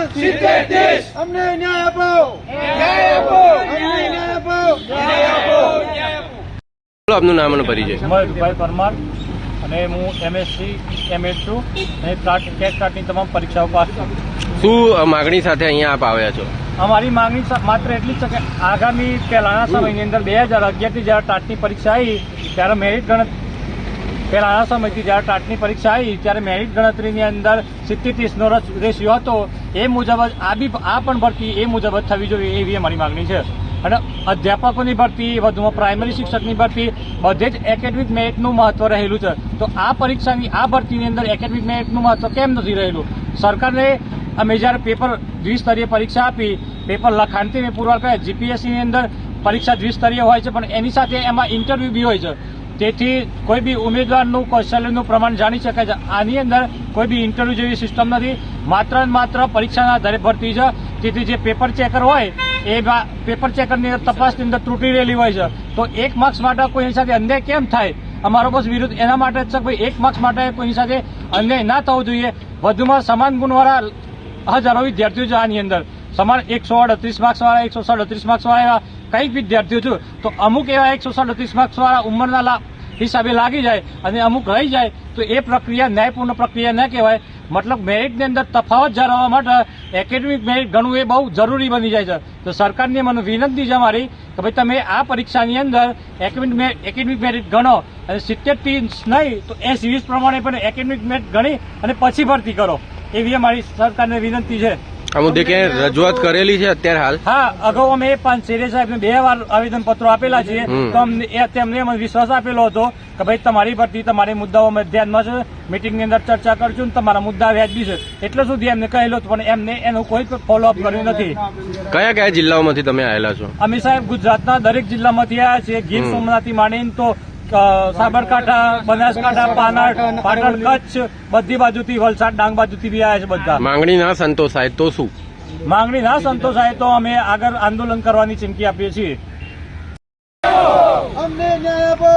70-30 અમને ન્યાય આપો, ન્યાય આપો, અમને ન્યાય આપો, ન્યાય આપો, ન્યાય આપો. આપનું નામ અને પરિચય? મયુરભાઈ પરમાર અને હું MSc M.Ed છું અને ટેટની તમામ પરીક્ષાઓ પાસ છું. શું માગણી સાથે અહીંયા આપ આવ્યા છો? અમારી માંગણી માત્ર એટલી જ છે કે આગામી પહેલાના સમયની અંદર 2011થી જ્યારે ટાટની પરીક્ષા આવી ત્યારે પહેલાના સમયથી જ્યારે ટાટની પરીક્ષા આવી ત્યારે મેરિટ ગણતરીની અંદર 70-30નો રેશિયો હતો. એ મુજબ જ આ પણ ભરતી એ મુજબ જ થવી જોઈએ એવી અમારી માંગણી છે. અને અધ્યાપકોની ભરતી, વધુમાં પ્રાઇમરી શિક્ષકની ભરતી, બધે જ એકેડમિક મેરિટનું મહત્વ રહેલું છે. તો આ પરીક્ષાની આ ભરતીની અંદર એકેડમિક મેરિટનું મહત્વ કેમ નથી રહેલું? સરકારને અમે જ્યારે પેપર દ્વિસ્તરીય પરીક્ષા આપી, પેપર લખાણથી મેં પુરવાર કર્યા. જીપીએસસીની અંદર પરીક્ષા દ્વિસ્તરીય હોય છે, પણ એની સાથે એમાં ઇન્ટરવ્યુ બી હોય છે. તેથી કોઈ બી ઉમેદવારનું કૌશલ્યનું પ્રમાણ જાણી શકાય છે. આની અંદર કોઈ બી ઇન્ટરવ્યુ જેવી સિસ્ટમ નથી, માત્ર ને માત્ર પરીક્ષાના આધારે ભરતી છે. તેથી જે પેપર ચેકર હોય એ પેપર ચેકરની અંદર તપાસની અંદર ત્રુટી રહેલી હોય છે. તો 1 માર્ક્સ માટે કોઈની સાથે અન્યાય કેમ થાય? અમારો બસ વિરુદ્ધ એના માટે જ છે ભાઈ 1 માર્ક્સ માટે કોઈની સાથે અન્યાય ના થવો જોઈએ. વધુમાં સમાન ગુણવાળા હજારો વિદ્યાર્થીઓ છે આની અંદર. સમાન 138 માર્ક્સવાળા, 137 માર્ક્સવાળા એવા કંઈક વિદ્યાર્થીઓ છું. તો અમુક એવા 137 માર્ક્સવાળા ઉંમરના હિસાબે લાગી જાય અને અમુક રહી જાય તો એ પ્રક્રિયા ન્યાયપૂર્ણ પ્રક્રિયા ન કહેવાય. મતલબ મેરિટની અંદર તફાવત જાળવવા માટે એકેડમિક મેરિટ ગણવું એ બહુ જરૂરી બની જાય છે. તો સરકારની મને વિનંતી છે અમારી કે ભાઈ તમે આ પરીક્ષાની અંદર એકેડમિક મેરિટ ગણો અને 70-30 નહીં તો 80-20 પ્રમાણે પણ એકેડમિક મેરિટ ગણી અને પછી ભરતી કરો એવી અમારી સરકારને વિનંતી છે. આ મુદ્દે ક્યાંય રજૂઆત કરેલી છે અત્યારે હાલ? હા, અગાઉ અમે શેરે સાહેબને 2 વાર આવેદનપત્રો આપેલા છે. તો તેમને અમને વિશ્વાસ આપેલો હતો કે ભાઈ તમારી ભરતી, તમારી મુદ્દાઓ અમે ધ્યાનમાં છે, મિટિંગની અંદર ચર્ચા કરશું, તમારા મુદ્દા વ્યાજબી છે એટલે સુધી એમને કહેલું હતું, પણ એમને એનું કોઈ ફોલોઅપ કર્યું નથી. કયા કયા જિલ્લાઓમાંથી તમે આવેલા છો? અમે સાહેબ ગુજરાતના દરેક જિલ્લામાંથી આવ્યા છીએ. ગીર સોમનાથથી માંડીને તો સાબરકાંઠા, બનાસકાંઠા, પાટણ, કચ્છ, બધી બાજુથી, વલસાડ, ડાંગ બાજુથી બી આવ્યા છે બધા. માંગણી ના સંતોષાય તો શું? માંગણી ના સંતોષાય તો અમે આગળ આંદોલન કરવાની ચીમકી આપીએ છીએ. અમને ન્યાય આપો.